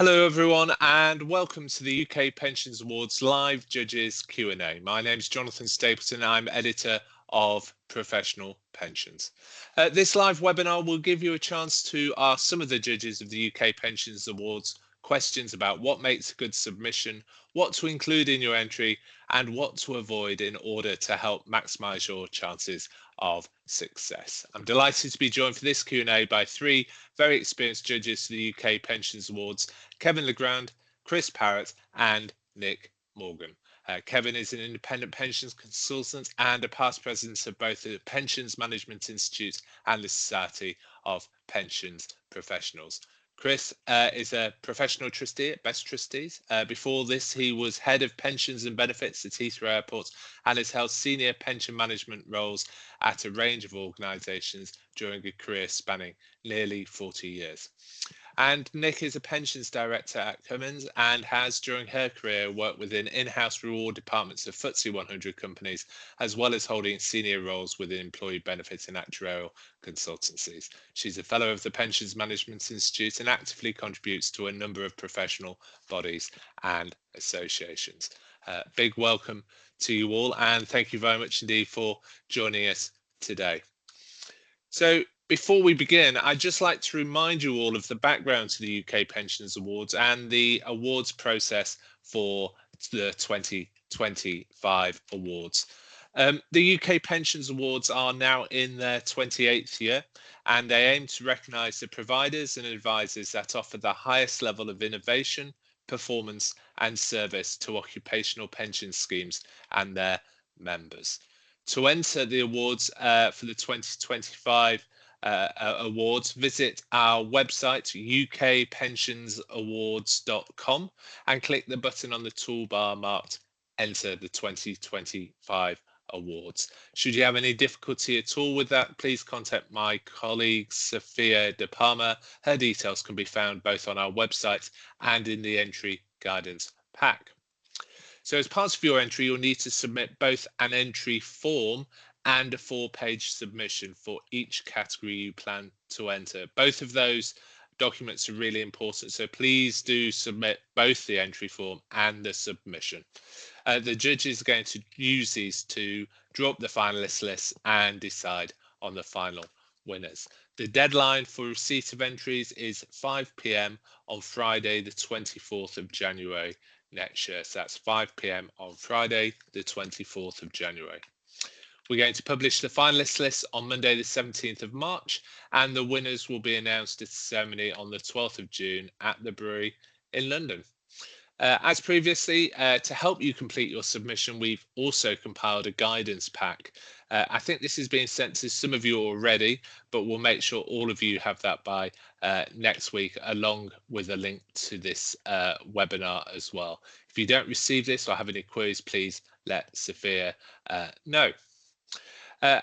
Hello everyone and welcome to the UK Pensions Awards live judges Q&A. My name is Jonathan Stapleton. I'm editor of Professional Pensions. This live webinar will give you a chance to ask some of the judges of the UK Pensions Awards questions about what makes a good submission, what to include in your entry and what to avoid in order to help maximise your chances of success. I'm delighted to be joined for this Q&A by three very experienced judges to the UK Pensions Awards: Kevin Legrand, Chris Parrott, and Nick Morgan. Kevin is an independent pensions consultant and a past president of both the Pensions Management Institute and the Society of Pensions Professionals. Chris is a professional trustee at Best Trustees. Before this, he was head of pensions and benefits at Heathrow Airport and has held senior pension management roles at a range of organisations during a career spanning nearly 40 years. And Nick is a pensions director at Cummins and has, during her career, worked within in-house reward departments of FTSE 100 companies, as well as holding senior roles within employee benefits and actuarial consultancies. She's a fellow of the Pensions Management Institute and actively contributes to a number of professional bodies and associations. Big welcome to you all, and thank you very much indeed for joining us today. So before we begin, I'd just like to remind you all of the background to the UK Pensions Awards and the awards process for the 2025 awards. The UK Pensions Awards are now in their 28th year, and they aim to recognise the providers and advisors that offer the highest level of innovation, performance and service to occupational pension schemes and their members. To enter the awards for the 2025 awards, visit our website ukpensionsawards.com and click the button on the toolbar marked Enter the 2025 Awards. Should you have any difficulty at all with that, please contact my colleague Sophia De Palma. Her details can be found both on our website and in the entry guidance pack. So as part of your entry, you'll need to submit both an entry form and a 4-page submission for each category you plan to enter. Both of those documents are really important, so please do submit both the entry form and the submission. The judges are going to use these to draw up the finalist list and decide on the final winners. The deadline for receipt of entries is 5 p.m. on Friday, the 24th of January next year. So that's 5 p.m. on Friday, the 24th of January. We're going to publish the finalist list on Monday, the 17th of March, and the winners will be announced at the ceremony on the 12th of June at the Brewery in London. As previously, to help you complete your submission, we've also compiled a guidance pack. I think this is being sent to some of you already, but we'll make sure all of you have that by next week, along with a link to this webinar as well. If you don't receive this or have any queries, please let Sophia know.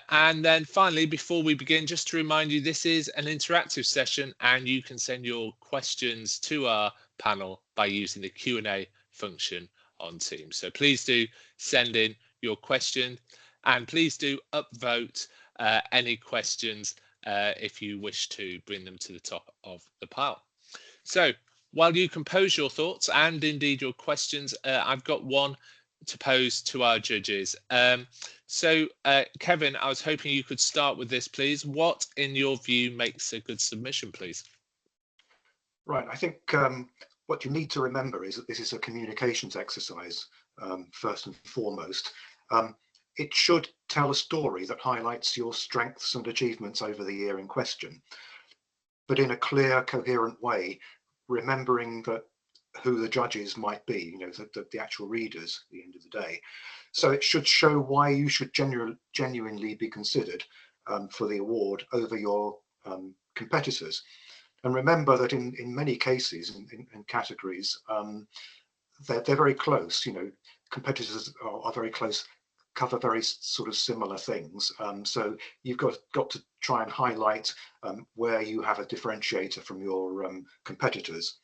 And then finally, before we begin, just to remind you, this is an interactive session and you can send your questions to our panel by using the Q&A function on Teams. So please do send in your question and please do upvote any questions if you wish to bring them to the top of the pile. So while you compose your thoughts and indeed your questions, I've got one to pose to our judges. Kevin, I was hoping you could start with this, please. What, in your view, makes a good submission, please? Right. I think what you need to remember is that this is a communications exercise, first and foremost. It should tell a story that highlights your strengths and achievements over the year in question, but in a clear, coherent way, remembering that who the judges might be, you know, the actual readers at the end of the day. So it should show why you should genuinely be considered for the award over your competitors. And remember that in many cases, in categories, they're very close. You know, competitors are very close, cover very sort of similar things. So you've got to try and highlight where you have a differentiator from your competitors.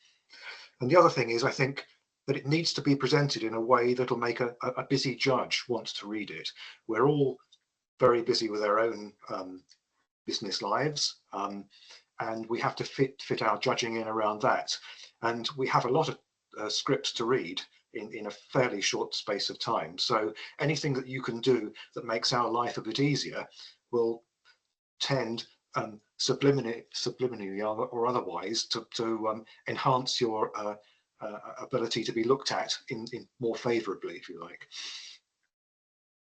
And the other thing is, I think that it needs to be presented in a way that'll make a busy judge want to read it. We're all very busy with our own business lives. and we have to fit our judging in around that. And we have a lot of scripts to read in a fairly short space of time. So anything that you can do that makes our life a bit easier will tend subliminally or otherwise to enhance your ability to be looked at in more favorably, if you like.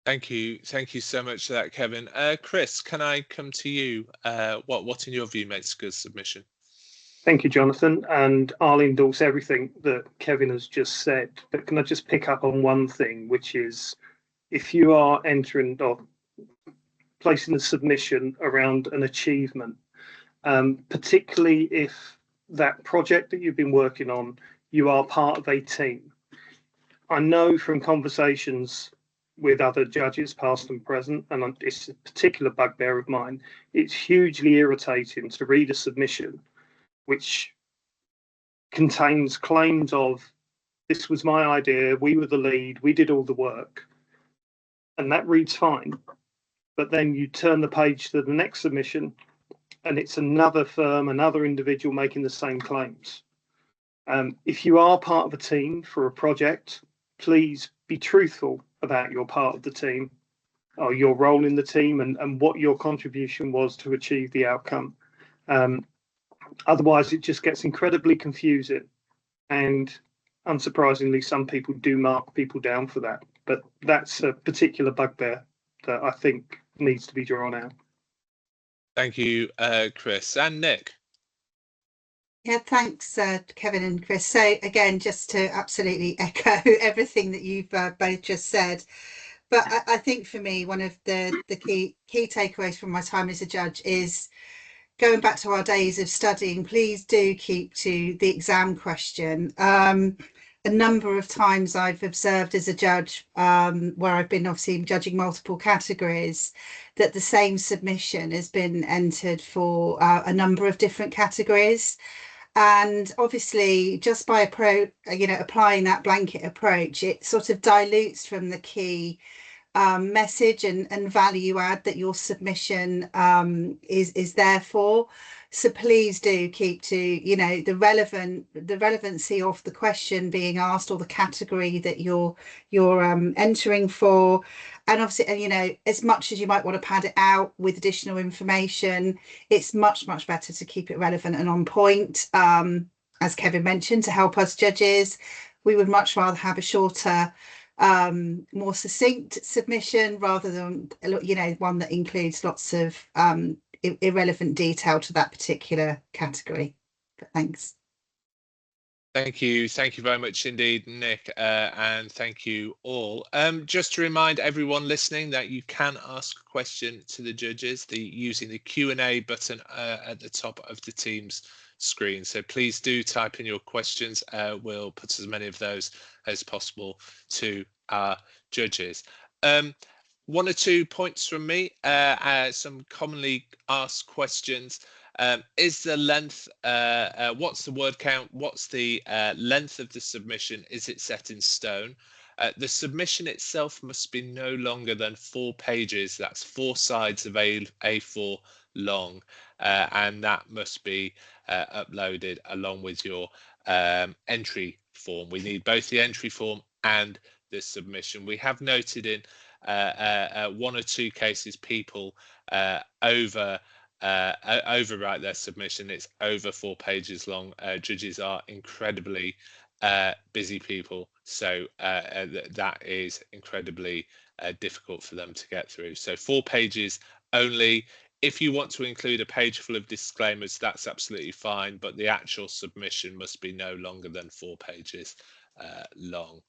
Thank you so much for that, Kevin. Chris, can I come to you? What in your view makes a good submission? Thank you, Jonathan, and I'll endorse everything that Kevin has just said, but can I just pick up on one thing, which is if you are entering or placing a submission around an achievement, particularly if that project that you've been working on, you are part of a team. I know from conversations with other judges, past and present, and it's a particular bugbear of mine, it's hugely irritating to read a submission which contains claims of, this was my idea, we were the lead, we did all the work, and that reads fine. But then you turn the page to the next submission and it's another firm, another individual making the same claims. If you are part of a team for a project, please be truthful about your part of the team or your role in the team and what your contribution was to achieve the outcome. Otherwise, it just gets incredibly confusing. And unsurprisingly, some people do mark people down for that. But that's a particular bugbear that I think needs to be drawn out. Thank you, Chris. And Nick. Yeah, thanks, Kevin and Chris. So again, just to absolutely echo everything that you've both just said. But I think for me, one of the key takeaways from my time as a judge is going back to our days of studying, please do keep to the exam question. A number of times I've observed as a judge, where I've been obviously judging multiple categories, that the same submission has been entered for a number of different categories. And obviously, just by applying that blanket approach, it sort of dilutes from the key message and value add that your submission is there for. So please do keep to the relevancy of the question being asked or the category that you're entering for. And obviously, as much as you might want to pad it out with additional information, it's much better to keep it relevant and on point. As Kevin mentioned, to help us judges, we would much rather have a shorter, more succinct submission rather than one that includes lots of irrelevant detail to that particular category. But thanks. Thank you very much indeed, Nick, and thank you all. Just to remind everyone listening that you can ask a question to the judges using the Q&A button at the top of the Teams screen. So please do type in your questions. We'll put as many of those as possible to our judges. One or two points from me, some commonly asked questions. Is the length, what's the word count? What's the length of the submission? Is it set in stone? The submission itself must be no longer than 4 pages. That's 4 sides of A4 long, and that must be uploaded along with your entry form. We need both the entry form and the submission. We have noted in 1 or 2 cases people overwrite their submission. It's over 4 pages long. Judges are incredibly busy people, so that is incredibly difficult for them to get through. So 4 pages only. If you want to include a page full of disclaimers, that's absolutely fine, but the actual submission must be no longer than 4 pages long.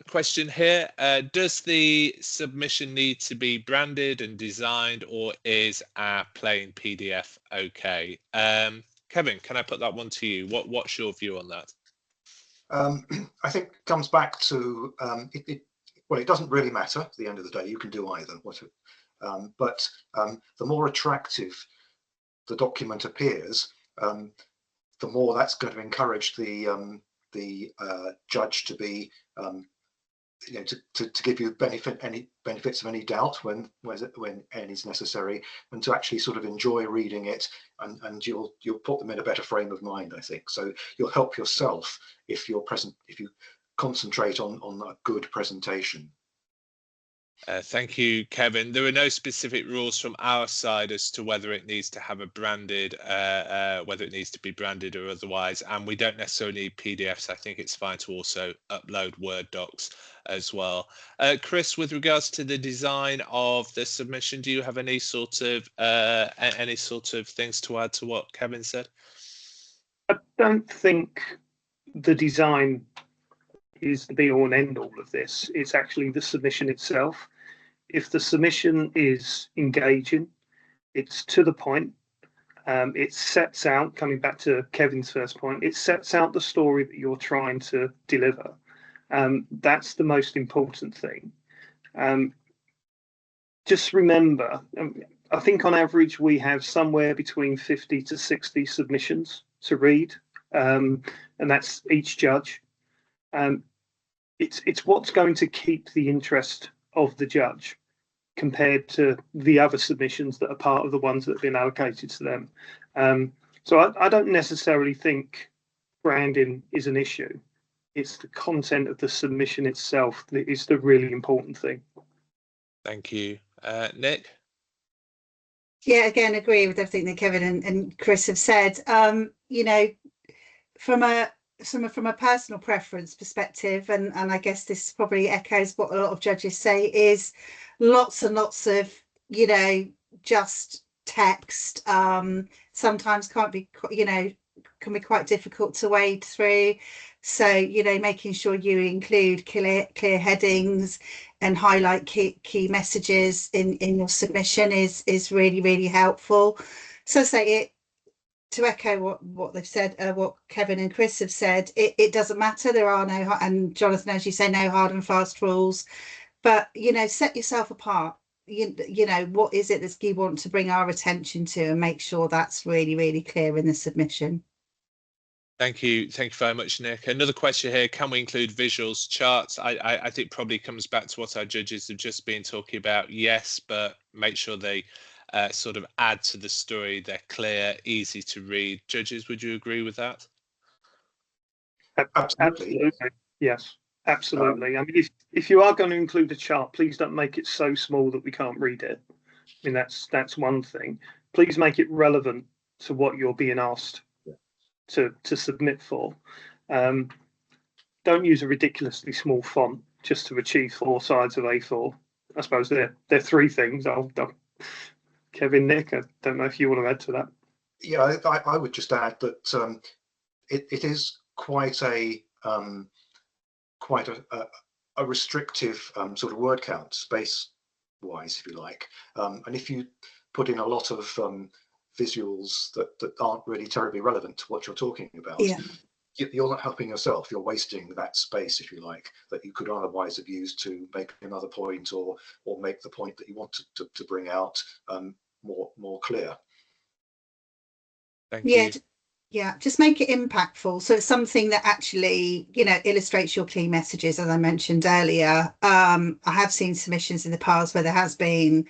Question here, does the submission need to be branded and designed, or is a plain PDF okay? Kevin, can I put that one to you? What's your view on that? I think it comes back to it doesn't really matter at the end of the day. You can do either. But the more attractive the document appears, the more that's going to encourage the judge to be to give you any benefits of any doubt when any is necessary, and to actually sort of enjoy reading it, and you'll put them in a better frame of mind, I think. So you'll help yourself if you concentrate on a good presentation. Thank you, Kevin. There are no specific rules from our side as to whether it needs to have a branded, whether it needs to be branded or otherwise, and we don't necessarily need PDFs. I think it's fine to also upload Word docs as well. Chris, with regards to the design of the submission, do you have any sort of things to add to what Kevin said? I don't think the design is the be all and end all of this. It's actually the submission itself. If the submission is engaging, it's to the point, it sets out, coming back to Kevin's first point, it sets out the story that you're trying to deliver. That's the most important thing. Just remember, I think on average we have somewhere between 50 to 60 submissions to read, and that's each judge. It's what's going to keep the interest of the judge compared to the other submissions that are part of the ones that have been allocated to them. So I don't necessarily think branding is an issue. It's the content of the submission itself that is the really important thing. Thank you. Nick? Yeah, again, agree with everything that Kevin and Chris have said. From a personal preference perspective, and I guess this probably echoes what a lot of judges say, is lots and lots of just text sometimes can be quite difficult to wade through. So making sure you include clear headings and highlight key messages in your submission is really, really helpful. So to echo what they've said, what Kevin and Chris have said, it doesn't matter. There are no, and Jonathan, as you say, no hard and fast rules, but set yourself apart. What is it that you want to bring our attention to, and make sure that's really, really clear in the submission. Thank you very much, Nick. Another question here: can we include visuals, charts? I think probably comes back to what our judges have just been talking about. Yes, but make sure they sort of add to the story. They're clear, easy to read. Judges, would you agree with that? Absolutely. Yes, absolutely. I mean, if you are going to include a chart, please don't make it so small that we can't read it. I mean, that's one thing. Please make it relevant to what you're being asked to submit for. Don't use a ridiculously small font just to achieve 4 sides of A4. I suppose they're 3 things. Kevin, Nick, I don't know if you want to add to that. Yeah, I would just add that it is quite a restrictive sort of word count, space-wise, if you like. And if you put in a lot of visuals that aren't really terribly relevant to what you're talking about, you're not helping yourself. You're wasting that space, if you like, that you could otherwise have used to make another point or make the point that you want to bring out more clear. Thank you. Yeah, just make it impactful. So it's something that actually, illustrates your key messages, as I mentioned earlier. I have seen submissions in the past where there has been,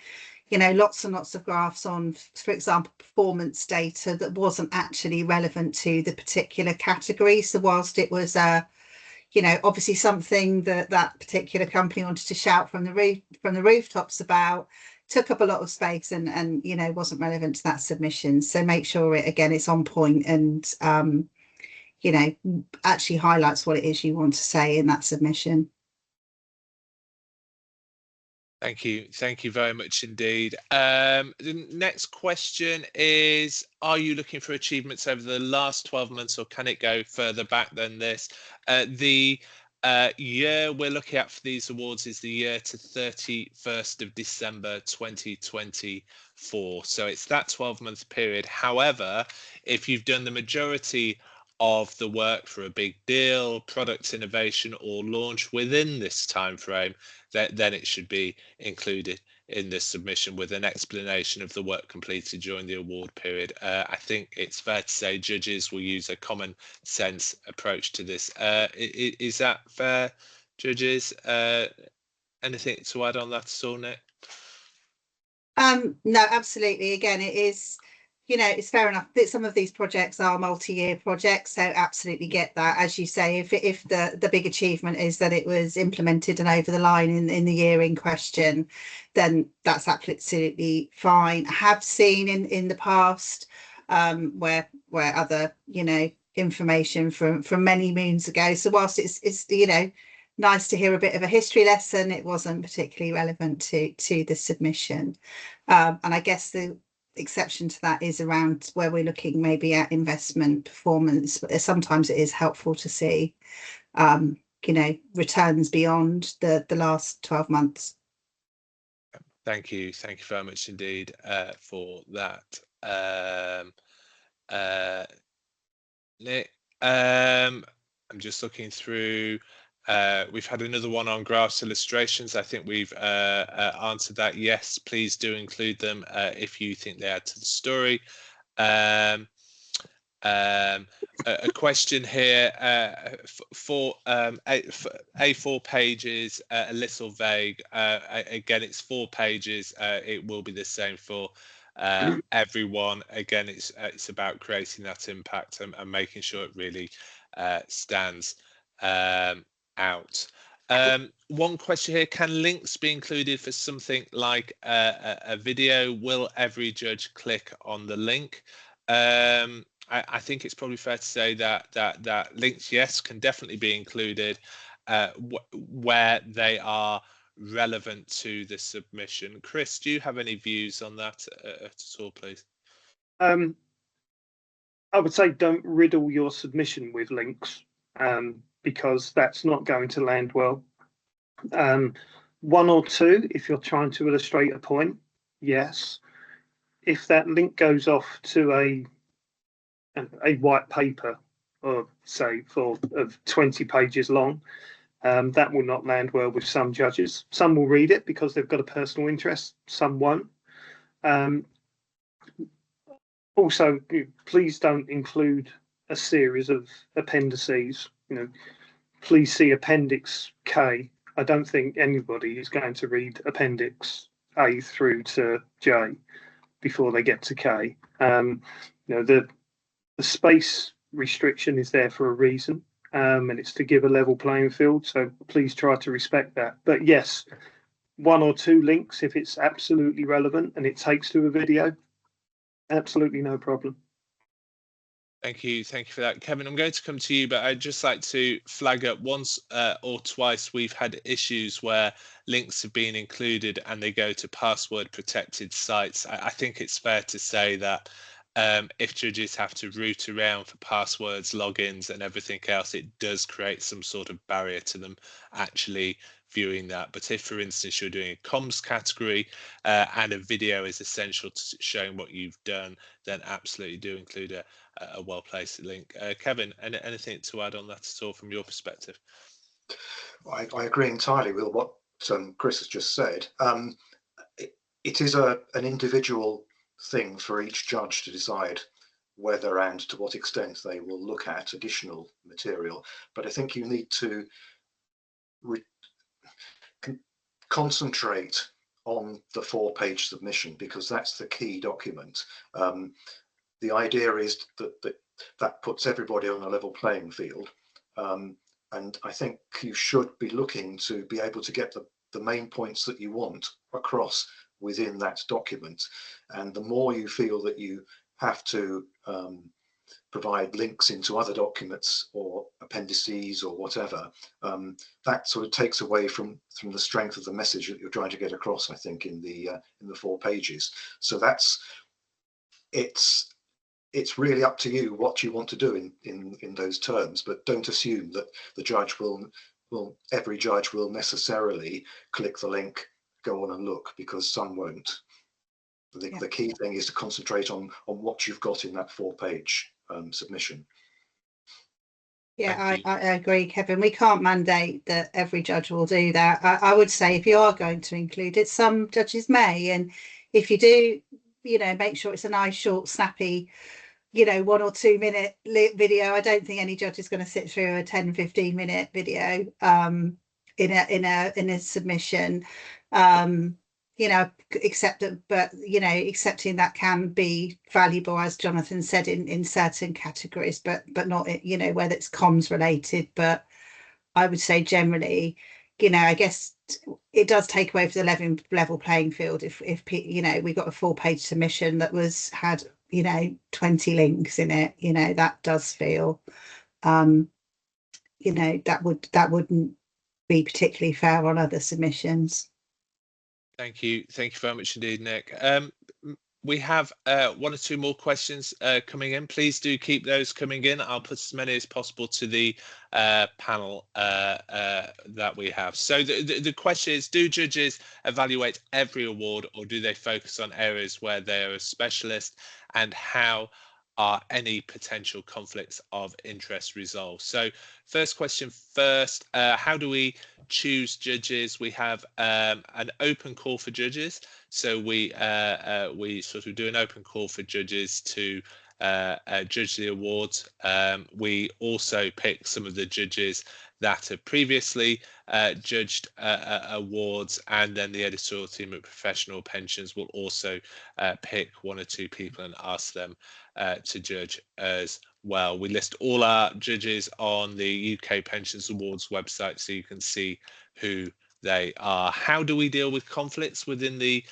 lots and lots of graphs on, for example, performance data that wasn't actually relevant to the particular category. So whilst it was, obviously something that particular company wanted to shout from the rooftops about, took up a lot of space and wasn't relevant to that submission. So make sure it's on point and actually highlights what it is you want to say in that submission. Thank you very much indeed. The next question is: are you looking for achievements over the last 12 months, or can it go further back than this? The year we're looking at for these awards is the year to 31st of December 2024. So it's that 12-month period. However, if you've done the majority of the work for a big deal, product innovation, or launch within this time frame, then it should be included in this submission with an explanation of the work completed during the award period. I think it's fair to say judges will use a common sense approach to this. Is that fair, judges. Anything to add on that at all, Nick? No, absolutely. Again, it is, it's fair enough that some of these projects are multi-year projects, so absolutely get that. As you say, if the big achievement is that it was implemented and over the line in the year in question, then that's absolutely fine. I have seen in the past where other information from many moons ago. So whilst it's nice to hear a bit of a history lesson, it wasn't particularly relevant to the submission. And I guess the exception to that is around where we're looking maybe at investment performance. But sometimes it is helpful to see, returns beyond the last 12 months. Thank you very much indeed for that, Nick. I'm just looking through. We've had another one on graphs illustrations. I think we've answered that. Yes, please do include them if you think they add to the story. A question here for A4 pages, a little vague. Again, it's 4 pages. It will be the same for everyone. Again, it's about creating that impact and making sure it really stands out. One question here: can links be included for something like a video? Will every judge click on the link? I think it's probably fair to say that links, yes, can definitely be included where they are relevant to the submission. Chris, do you have any views on that at all, please? I would say don't riddle your submission with links, because that's not going to land well. 1 or 2, if you're trying to illustrate a point, yes. If that link goes off to a white paper, or say of 20 pages long, that will not land well with some judges. Some will read it because they've got a personal interest, some won't. Also, please don't include a series of appendices. Please see Appendix K. I don't think anybody is going to read Appendix A through to J before they get to K. The space restriction is there for a reason, and it's to give a level playing field. So please try to respect that. But yes, 1 or 2 links if it's absolutely relevant and it takes to a video. Absolutely no problem. Thank you for that, Kevin. I'm going to come to you, but I'd just like to flag up once or twice we've had issues where links have been included and they go to password protected sites. I think it's fair to say that if judges have to root around for passwords, logins and everything else, it does create some sort of barrier to them actually viewing that. But if, for instance, you're doing a comms category and a video is essential to showing what you've done, then absolutely do include a well-placed link. Kevin, anything to add on that at all from your perspective? I agree entirely with what Chris has just said. It is an individual thing for each judge to decide whether and to what extent they will look at additional material. But I think you need to concentrate on the 4-page submission, because that's the key document. The idea is that puts everybody on a level playing field, and I think you should be looking to be able to get the main points that you want across within that document. And the more you feel that you have to provide links into other documents or appendices or whatever, that sort of takes away from the strength of the message that you're trying to get across, I think, in the 4 pages. So it's really up to you what you want to do in those terms, but don't assume that every judge will necessarily click the link, go on and look, because some won't. The key thing is to concentrate on what you've got in that 4-page submission. Yeah, I agree, Kevin. We can't mandate that every judge will do that. I would say if you are going to include it, some judges may, and if you do, make sure it's a nice, short, snappy, 1 or 2 minute video. I don't think any judge is going to sit through a 10-15 minute video. in a submission. You know, accepting that can be valuable, as Jonathan said, in certain categories, but not, you know, whether it's comms related. But I would say generally, you know, I guess it does take away from the level playing field if you know, we got a 4-page submission that had, you know, 20 links in it, you know, that does feel, you know, that wouldn't be particularly fair on other submissions. Thank you very much indeed, Nick. We have 1 or 2 more questions coming in. Please do keep those coming in. I'll put as many as possible to the panel that we have. So the question is, do judges evaluate every award, or do they focus on areas where they are a specialist, and how are any potential conflicts of interest resolved? So first question first, how do we choose judges? We have an open call for judges. So we sort of do an open call for judges to judge the awards. We also pick some of the judges that have previously judged awards, and then the editorial team at Professional Pensions will also pick 1 or 2 people and ask them to judge as well. We list all our judges on the UK Pensions Awards website, so you can see who they are. How do we deal with conflicts within the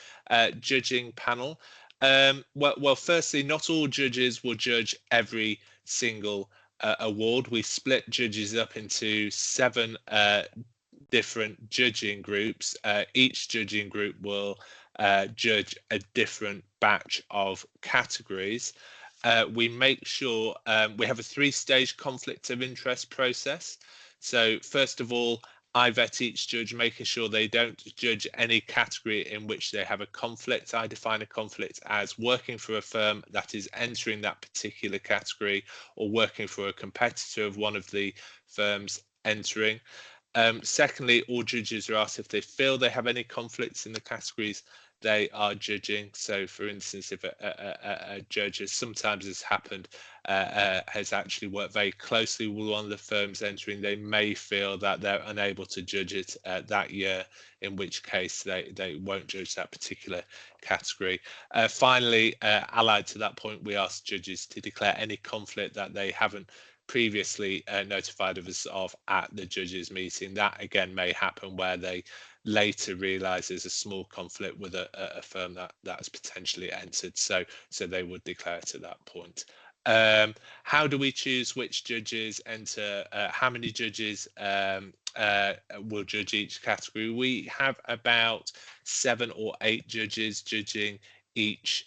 judging panel? Well, firstly, not all judges will judge every single award. We split judges up into 7 different judging groups. Each judging group will judge a different batch of categories. We make sure we have a 3-stage conflict of interest process. So first of all, I vet each judge, making sure they don't judge any category in which they have a conflict. I define a conflict as working for a firm that is entering that particular category, or working for a competitor of one of the firms entering. Secondly, all judges are asked if they feel they have any conflicts in the categories they are judging. So for instance, if a judge, as sometimes has happened, has actually worked very closely with one of the firms entering, they may feel that they're unable to judge it that year, in which case they won't judge that particular category. Finally, allied to that point, we ask judges to declare any conflict that they haven't previously notified of us of at the judges meeting. That again may happen where they later realize there's a small conflict with a firm that's potentially entered, so they would declare it at that point. How do we choose which judges enter? How many judges will judge each category? We have about 7 or 8 judges judging each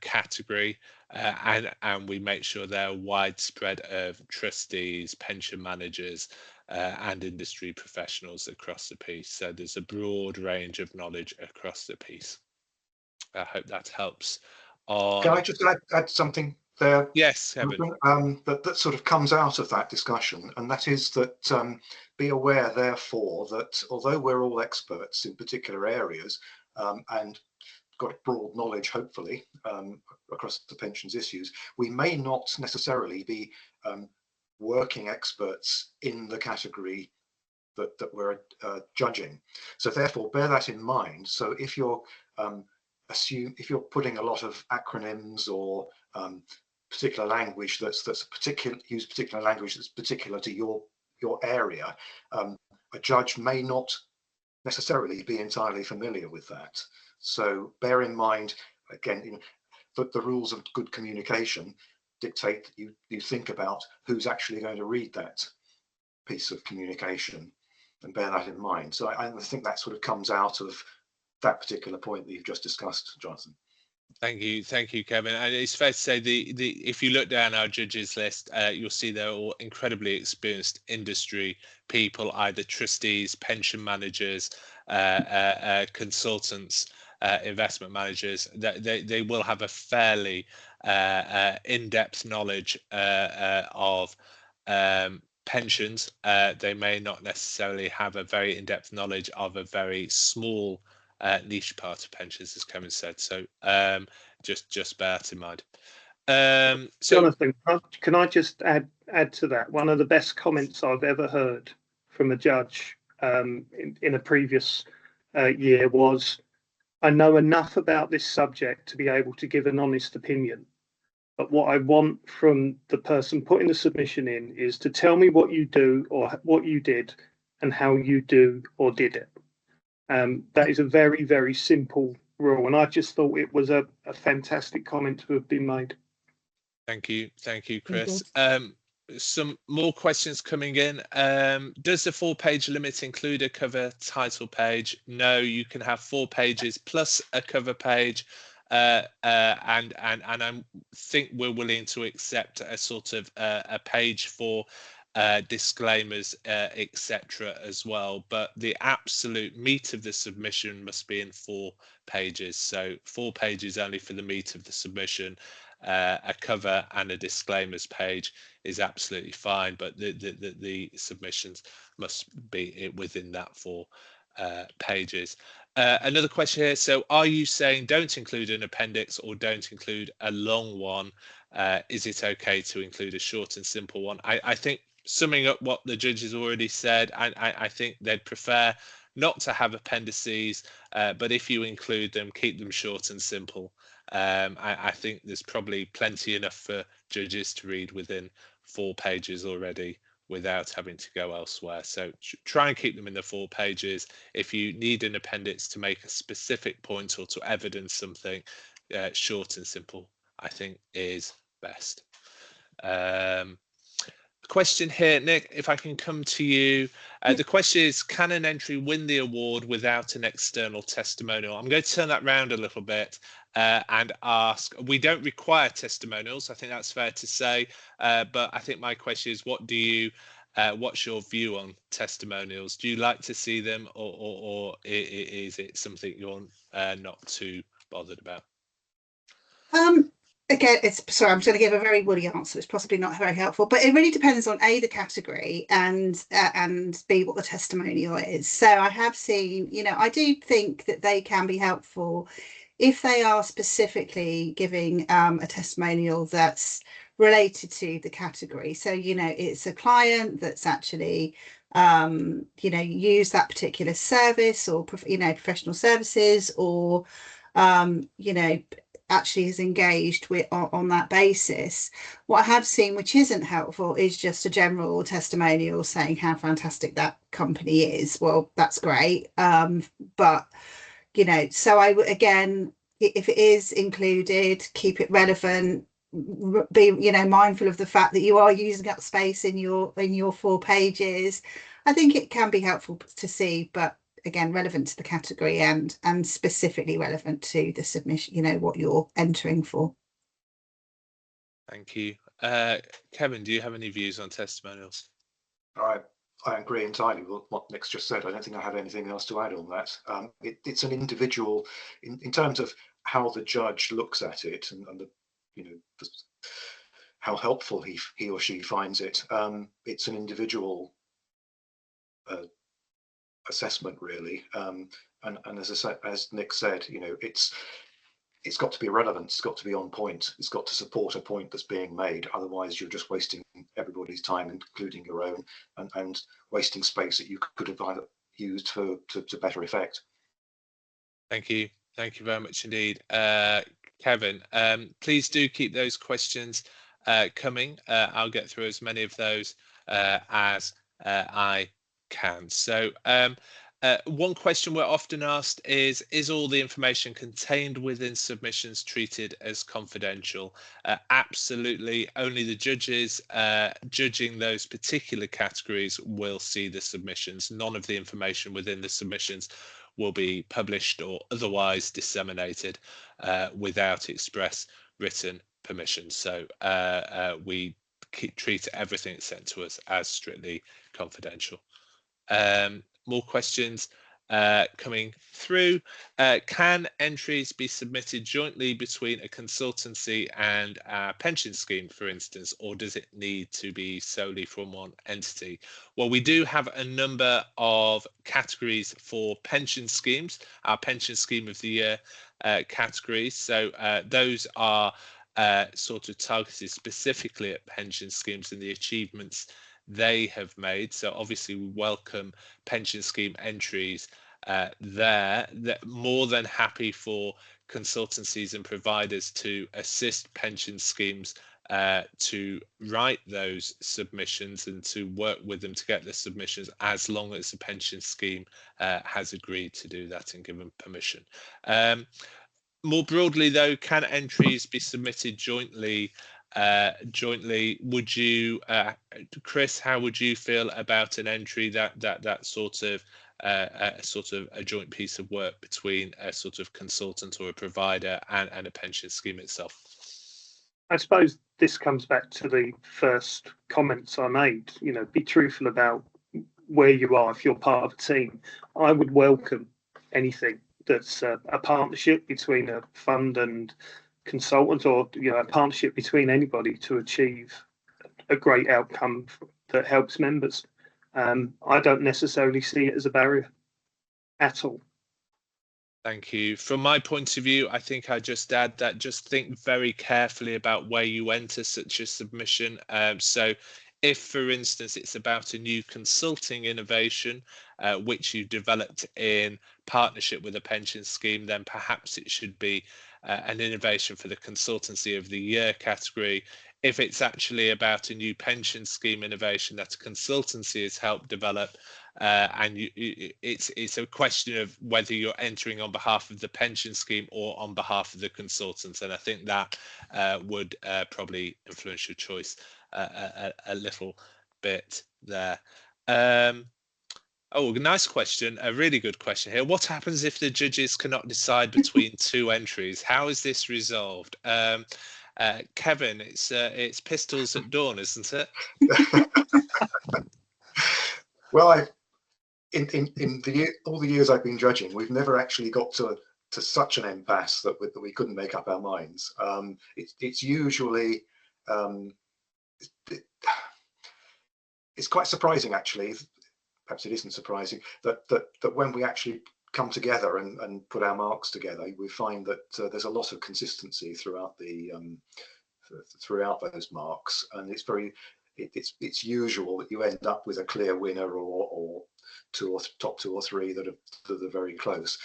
category, and we make sure they're widespread of trustees, pension managers, and industry professionals across the piece. So there's a broad range of knowledge across the piece. I hope that helps. Can I just add something there? Yes, Kevin. That sort of comes out of that discussion, and that is that be aware, therefore, that although we're all experts in particular areas and got broad knowledge, hopefully, across the pensions issues, we may not necessarily be working experts in the category that we're judging. So therefore, bear that in mind. So if you're if you're putting a lot of acronyms or particular language that's particular language that's particular to your area, a judge may not necessarily be entirely familiar with that. So bear in mind, again, that the rules of good communication dictate that you think about who's actually going to read that piece of communication, and bear that in mind. So I think that sort of comes out of that particular point that you've just discussed, Jonathan. Thank you, Kevin. And it's fair to say if you look down our judges list, you'll see they're all incredibly experienced industry people, either trustees, pension managers, consultants, investment managers. They will have a fairly in-depth knowledge of pensions. They may not necessarily have a very in-depth knowledge of a very small niche part of pensions, as Kevin said. So just bear that in mind. So Jonathan, can I just add to that? One of the best comments I've ever heard from a judge in a previous year was, I know enough about this subject to be able to give an honest opinion. But what I want from the person putting the submission in is to tell me what you do or what you did and how you do or did it. That is a very, very simple rule. And I just thought it was a fantastic comment to have been made. Thank you, Chris. Some more questions coming in. Does the 4-page limit include a cover title page? No, you can have 4 pages plus a cover page. And I think we're willing to accept a sort of a page for disclaimers, etc. as well. But the absolute meat of the submission must be in 4 pages. So 4 pages only for the meat of the submission. A cover and a disclaimers page is absolutely fine, but the submissions must be within that 4 pages. Another question here. So are you saying don't include an appendix or don't include a long one? Is it okay to include a short and simple one? I think, summing up what the judges already said, I think they'd prefer not to have appendices, but if you include them, keep them short and simple. I think there's probably plenty enough for judges to read within 4 pages already without having to go elsewhere. So try and keep them in the 4 pages. If you need an appendix to make a specific point or to evidence something, short and simple, I think, is best. Question here, Nick, if I can come to you. The question is, can an entry win the award without an external testimonial? I'm going to turn that round a little bit and ask, we don't require testimonials. I think that's fair to say. But I think my question is, what's your view on testimonials? Do you like to see them, or is it something you're not too bothered about? Again, sorry, I'm going to give a very woolly answer. It's possibly not very helpful, but it really depends on A, the category, and B, what the testimonial is. So I have seen, I do think that they can be helpful if they are specifically giving a testimonial that's related to the category. So, it's a client that's actually, used that particular service or, professional services, or, actually is engaged with on that basis. What I have seen, which isn't helpful, is just a general testimonial saying how fantastic that company is. Well, that's great, but so I would, again, if it is included, keep it relevant, be mindful of the fact that you are using up space in your 4 pages. I think it can be helpful to see, but again, relevant to the category and specifically relevant to the submission, what you're entering for. Thank you. Kevin, do you have any views on testimonials? I agree entirely with what Nick's just said. I don't think I have anything else to add on that. It's an individual, in terms of how the judge looks at it and how helpful he or she finds it. It's an individual assessment, really, and as Nick said, it's got to be relevant, it's got to be on point, it's got to support a point that's being made. Otherwise, you're just wasting everybody's time, including your own, and wasting space that you could have either used to better effect. Thank you very much indeed. Kevin, please do keep those questions coming. I'll get through as many of those as I can. So one question we're often asked is all the information contained within submissions treated as confidential? Absolutely. Only the judges judging those particular categories will see the submissions. None of the information within the submissions will be published or otherwise disseminated without express written permission. So we treat everything sent to us as strictly confidential. More questions coming through. Can entries be submitted jointly between a consultancy and a pension scheme, for instance, or does it need to be solely from one entity? Well, we do have a number of categories for pension schemes, our pension scheme of the year categories. So those are sort of targeted specifically at pension schemes and the achievements they have made. So obviously we welcome pension scheme entries there. That more than happy for consultancies and providers to assist pension schemes to write those submissions and to work with them to get the submissions, as long as the pension scheme has agreed to do that and given permission. More broadly, though, can entries be submitted jointly? Would you, Chris, how would you feel about an entry that sort of a joint piece of work between a sort of consultant or a provider and a pension scheme itself? I suppose this comes back to the first comments I made. You know, be truthful about where you are if you're part of a team. I would welcome anything that's a partnership between a fund and consultant, or a partnership between anybody to achieve a great outcome that helps members. I don't necessarily see it as a barrier at all. Thank you. From my point of view, I think I just add that just think very carefully about where you enter such a submission. So if, for instance, it's about a new consulting innovation, which you developed in partnership with a pension scheme, then perhaps it should be an innovation for the consultancy of the year category. If it's actually about a new pension scheme innovation that a consultancy has helped develop, and it's a question of whether you're entering on behalf of the pension scheme or on behalf of the consultants, and I think that would probably influence your choice a little bit there. Oh, nice question. A really good question here. What happens if the judges cannot decide between two entries? How is this resolved? Kevin, it's pistols at dawn, isn't it? Well, in all the years I've been judging, we've never actually got to such an impasse that we couldn't make up our minds. It's usually it's quite surprising, actually. Perhaps it isn't surprising that when we actually come together and put our marks together, we find that there's a lot of consistency throughout those marks, and it's usual that you end up with a clear winner or top two or three that are very close.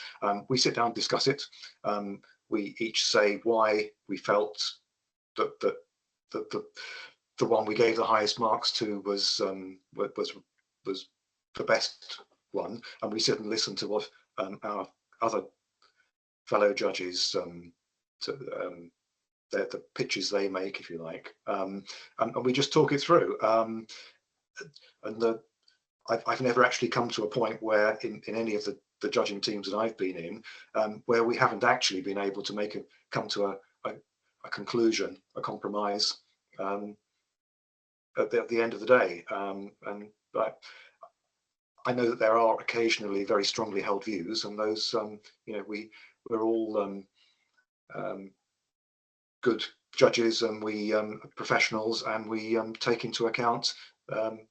We sit down and discuss it. We each say why we felt that the one we gave the highest marks to was the best one, and we sit and listen to what our other fellow judges the pitches they make, if you like, and we just talk it through. I've never actually come to a point where in any of the judging teams that I've been in where we haven't actually been able to come to a conclusion, a compromise at the end of the day. I know that there are occasionally very strongly held views, and those, we're all good judges, and we professionals, and we take into account the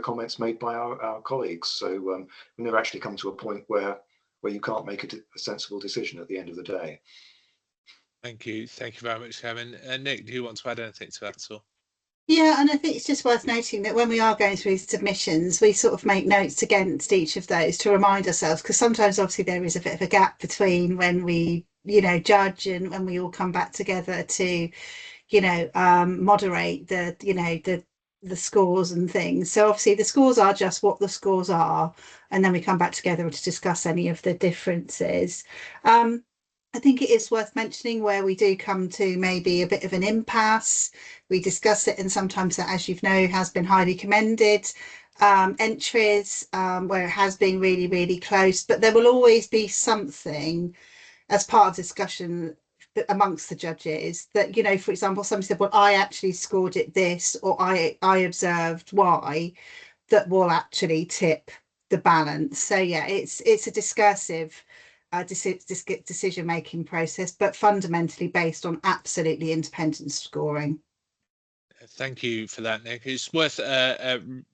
comments made by our colleagues. So we never actually come to a point where you can't make a sensible decision at the end of the day. Thank you very much, Kevin. Nick, do you want to add anything to that at all? Yeah, and I think it's just worth noting that when we are going through submissions, we sort of make notes against each of those to remind ourselves, because sometimes obviously there is a bit of a gap between when we, judge and when we all come back together to, moderate the scores and things. So obviously the scores are just what the scores are, and then we come back together to discuss any of the differences. I think it is worth mentioning where we do come to maybe a bit of an impasse. We discuss it, and sometimes that, as has been highly commended. Entries where it has been really, really close, but there will always be something as part of discussion amongst the judges that, for example, somebody said, well, I actually scored it this, or I observed Y, that will actually tip the balance. So yeah, it's a discursive decision-making process, but fundamentally based on absolutely independent scoring. Thank you for that, Nick. It's worth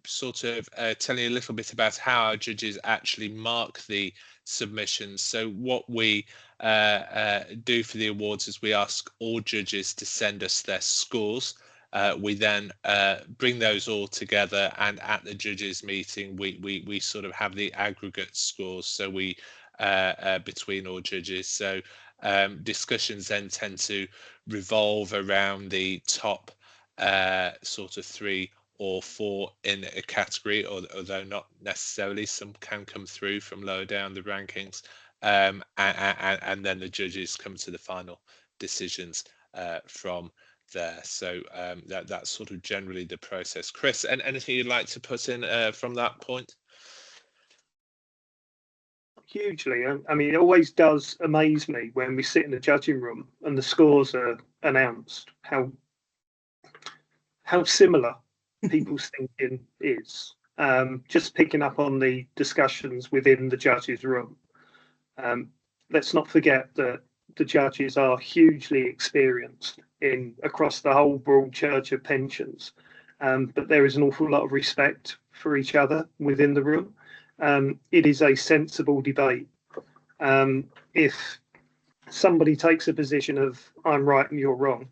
sort of telling you a little bit about how our judges actually mark the submissions. So what we do for the awards is we ask all judges to send us their scores we then bring those all together, and at the judges meeting we sort of have the aggregate scores, so we between all judges. So discussions then tend to revolve around the top sort of 3 or 4 in a category, although not necessarily. Some can come through from lower down the rankings, and then the judges come to the final decisions from there. So that's sort of generally the process. Chris, anything you'd like to put in from that point? Hugely. I mean, it always does amaze me when we sit in the judging room and the scores are announced, how similar people's thinking is. Just picking up on the discussions within the judges' room. Let's not forget that the judges are hugely experienced across the whole broad church of pensions, but there is an awful lot of respect for each other within the room. It is a sensible debate. If somebody takes a position of I'm right and you're wrong,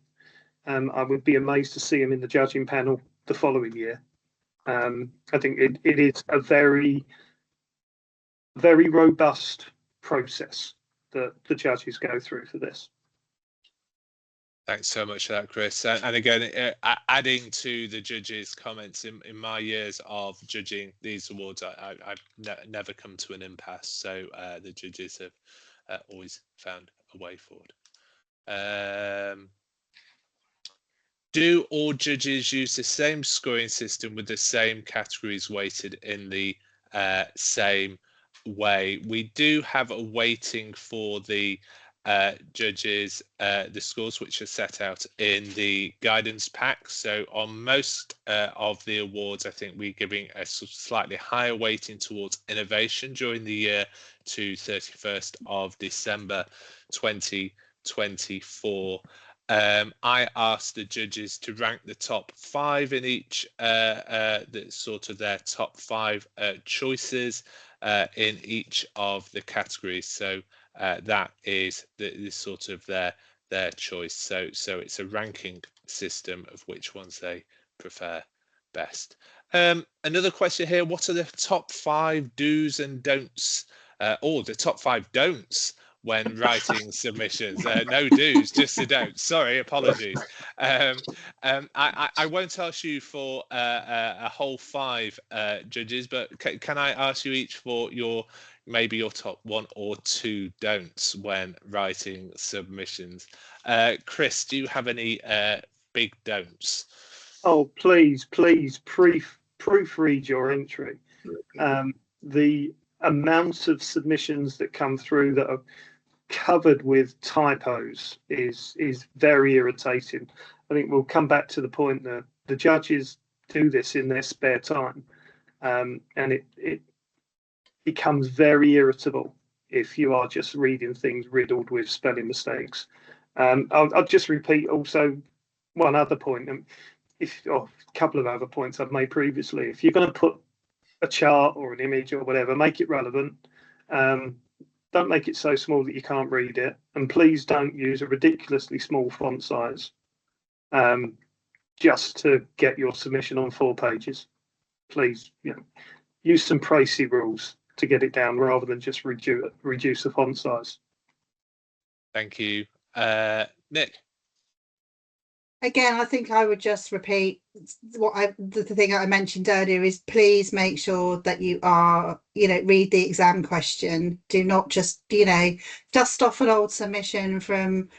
I would be amazed to see him in the judging panel the following year. I think it is a very, very robust process that the judges go through for this. Thanks so much for that, Chris. And again, adding to the judges' comments, in my years of judging these awards, I've never come to an impasse. So the judges have always found a way forward. Do all judges use the same scoring system with the same categories weighted in the same way? We do have a weighting for the judges, the scores which are set out in the guidance pack. So on most of the awards, I think we're giving a slightly higher weighting towards innovation during the year to 31st of December 2024. I asked the judges to rank the top 5 in each, sort of their top 5 choices in each of the categories. So that is the sort of their choice. So it's a ranking system of which ones they prefer best. Another question here: what are the top 5 do's and don'ts, or the top 5 don'ts when writing submissions? No do's, just the don'ts. Sorry, apologies. I won't ask you for a whole 5 judges, but can I ask you each for maybe your top 1 or 2 don'ts when writing submissions? Chris, do you have any big don'ts? Oh, please proofread your entry. The amount of submissions that come through that are covered with typos is very irritating. I think we'll come back to the point that the judges do this in their spare time, and it becomes very irritable if you are just reading things riddled with spelling mistakes. I'll just repeat also one other point, and a couple of other points I've made previously. If you're going to put a chart or an image or whatever, make it relevant. Don't make it so small that you can't read it, and please don't use a ridiculously small font size just to get your submission on 4 pages. Please, use some Pricey rules to get it down rather than just reduce the font size. Thank you. Nick? Again, I think I would just repeat the thing I mentioned earlier is please make sure that you are, read the exam question. Do not just, dust off an old submission from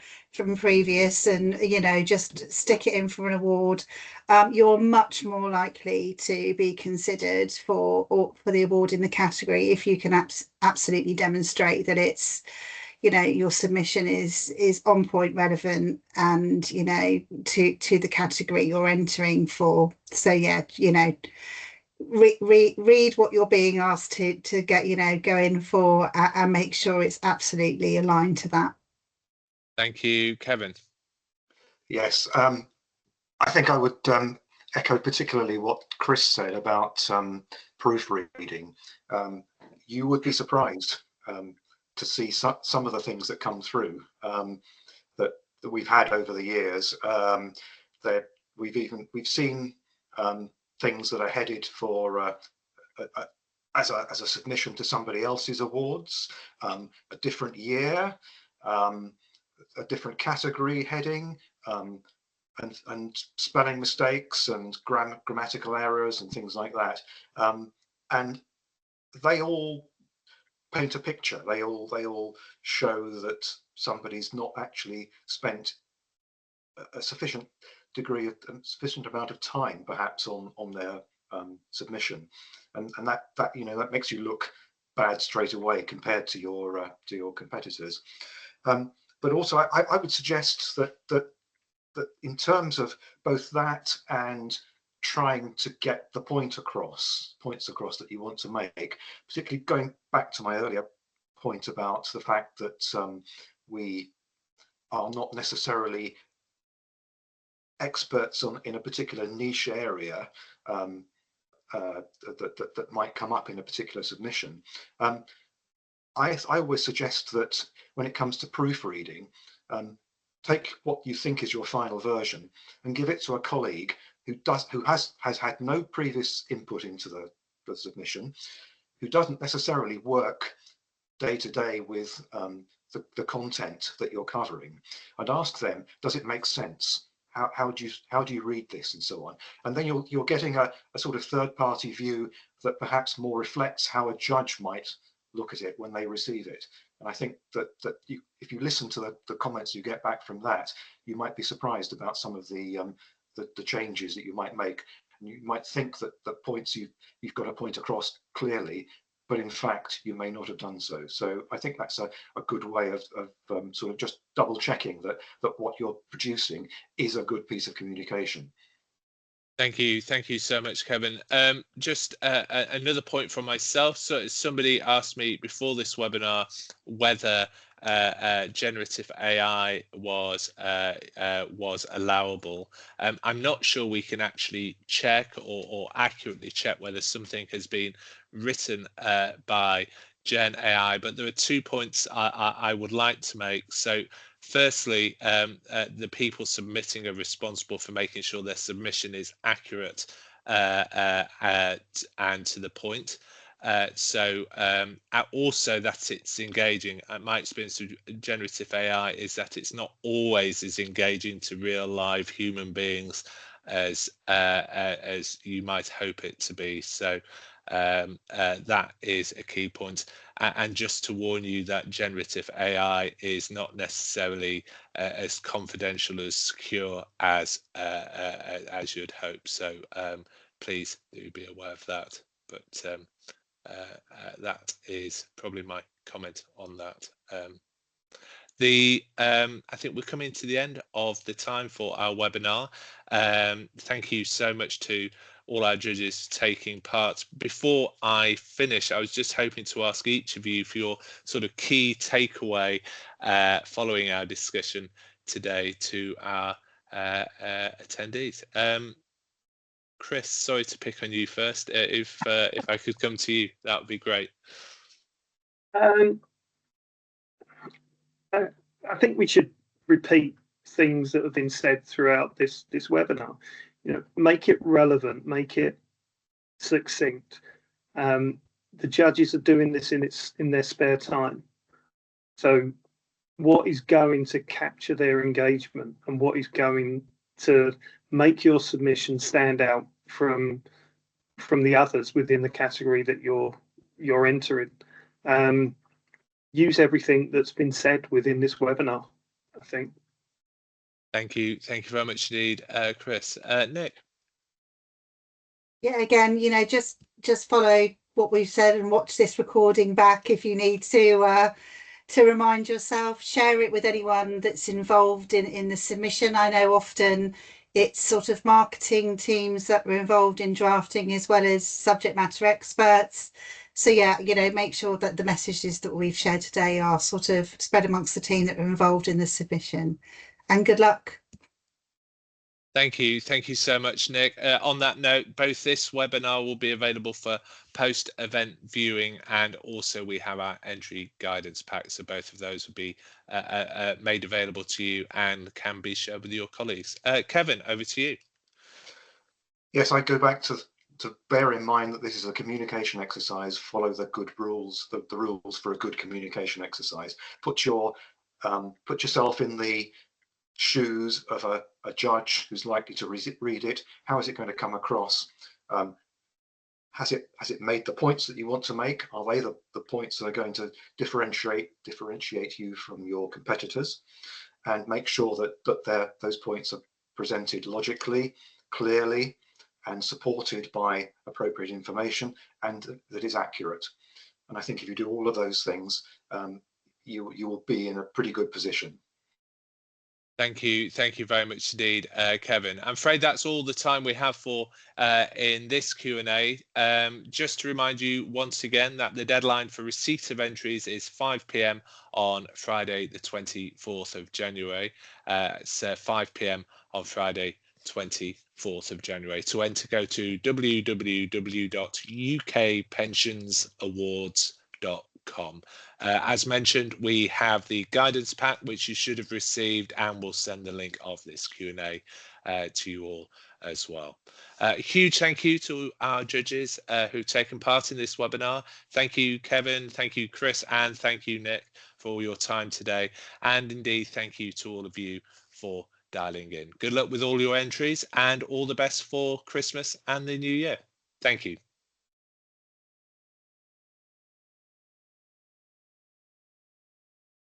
previous and, just stick it in for an award. You're much more likely to be considered for the award in the category if you can absolutely demonstrate that it's, your submission is on point, relevant, and to the category you're entering for. So yeah, read what you're being asked to get go in for, and make sure it's absolutely aligned to that. Thank you. Kevin? Yes, I think I would echo particularly what Chris said about proofreading. You would be surprised to see some of the things that come through that we've had over the years. we've seen things that are headed for as a submission to somebody else's awards, a different year, a different category heading, and spelling mistakes and grammatical errors and things like that, and they all paint a picture. They all show that somebody's not actually spent a sufficient amount of time, perhaps, on their submission, and that makes you look bad straight away compared to your competitors. But also, I would suggest that in terms of both that and trying to get the points across that you want to make, particularly going back to my earlier point about the fact that we are not necessarily experts in a particular niche area that might come up in a particular submission. I always suggest that when it comes to proofreading, take what you think is your final version and give it to a colleague who has had no previous input into the submission, who doesn't necessarily work day to day with the content that you're covering, and ask them, does it make sense? How do you read this, and so on? And then you're getting a sort of third-party view that perhaps more reflects how a judge might look at it when they receive it. And I think that if you listen to the comments you get back from that, you might be surprised about some of the changes that you might make. And you might think that the points you've got to point across clearly, but in fact you may not have done so. So I think that's a good way of sort of just double checking that what you're producing is a good piece of communication. Thank you so much, Kevin. Just another point from myself. So somebody asked me before this webinar whether generative AI was allowable. I'm not sure we can actually check or accurately check whether something has been written by Gen AI, but there are 2 points I would like to make. So firstly, the people submitting are responsible for making sure their submission is accurate and to the point. Also that it's engaging. My experience with generative AI is that it's not always as engaging to real live human beings as you might hope it to be. So that is a key point. And just to warn you that generative AI is not necessarily as confidential, as secure as you'd hope. So please do be aware of that. But that is probably my comment on that. I think we're coming to the end of the time for our webinar. Thank you so much to all our judges taking part. Before I finish, I was just hoping to ask each of you for your sort of key takeaway following our discussion today to our attendees. Chris, sorry to pick on you first. If I could come to you, that would be great. I think we should repeat things that have been said throughout this webinar. Make it relevant, make it succinct. The judges are doing this in their spare time. So what is going to capture their engagement and what is going to make your submission stand out from the others within the category that you're entering? Use everything that's been said within this webinar, I think. Thank you very much indeed, Chris. Nick? Yeah, again, just follow what we've said and watch this recording back if you need to remind yourself. Share it with anyone that's involved in the submission. I know often it's sort of marketing teams that were involved in drafting as well as subject matter experts. So yeah, make sure that the messages that we've shared today are sort of spread amongst the team that were involved in the submission. And good luck. Thank you so much, Nick. On that note, both this webinar will be available for post-event viewing, and also we have our entry guidance pack. So both of those will be made available to you and can be shared with your colleagues. Kevin, over to you. Yes, I go back to bear in mind that this is a communication exercise. Follow the good rules, the rules for a good communication exercise. Put yourself in the shoes of a judge who's likely to read it. How is it going to come across? Has it made the points that you want to make? Are they the points that are going to differentiate you from your competitors? And make sure that those points are presented logically, clearly, and supported by appropriate information, and that is accurate. And I think if you do all of those things, you will be in a pretty good position. Thank you very much indeed, Kevin. I'm afraid that's all the time we have for in this Q&A. Just to remind you once again that the deadline for receipt of entries is 5 p.m. on Friday the 24th of January. It's 5 p.m. on Friday 24th of January. To enter, go to www.ukpensionsawards.com. As mentioned, we have the guidance pack, which you should have received, and we'll send the link of this Q&A to you all as well. Huge thank you to our judges who've taken part in this webinar. Thank you, Kevin. Thank you, Chris. And thank you, Nick, for all your time today. And indeed, thank you to all of you for dialing in. Good luck with all your entries and all the best for Christmas and the new year. Thank you.